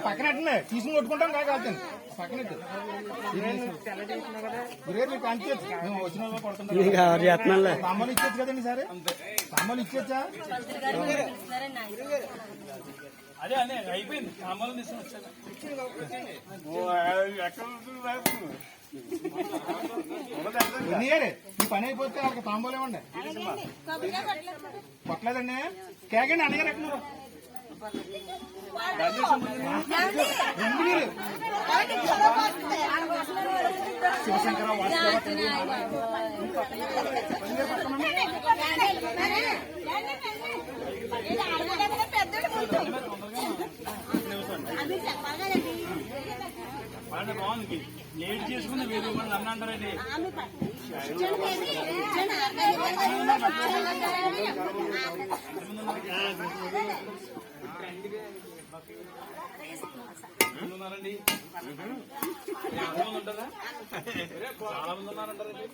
పక్కన తీసుకుని కొట్టుకుంటాం కాదు పక్కన మేము వచ్చిన కొడుతుంటాం సామాన్లు ఇచ్చేచ్చు కదండి సరే సామాన్లు ఇచ్చేచ్చా అదే అదే అయిపోయింది సామాన్లు తీసుకుని వచ్చాక ఈ పని అయిపోతే వాళ్ళకి తాంబూలు ఇవ్వండి కొట్టలేదండి కేకండి అన్నగారు ఎక్కడ శివశంకర బాగుంది లేట్ చేసుకుని వేరే వాళ్ళు నన్ను అంటారండి ఉన్నారండి చాలా మంది ఉన్నారంటారండి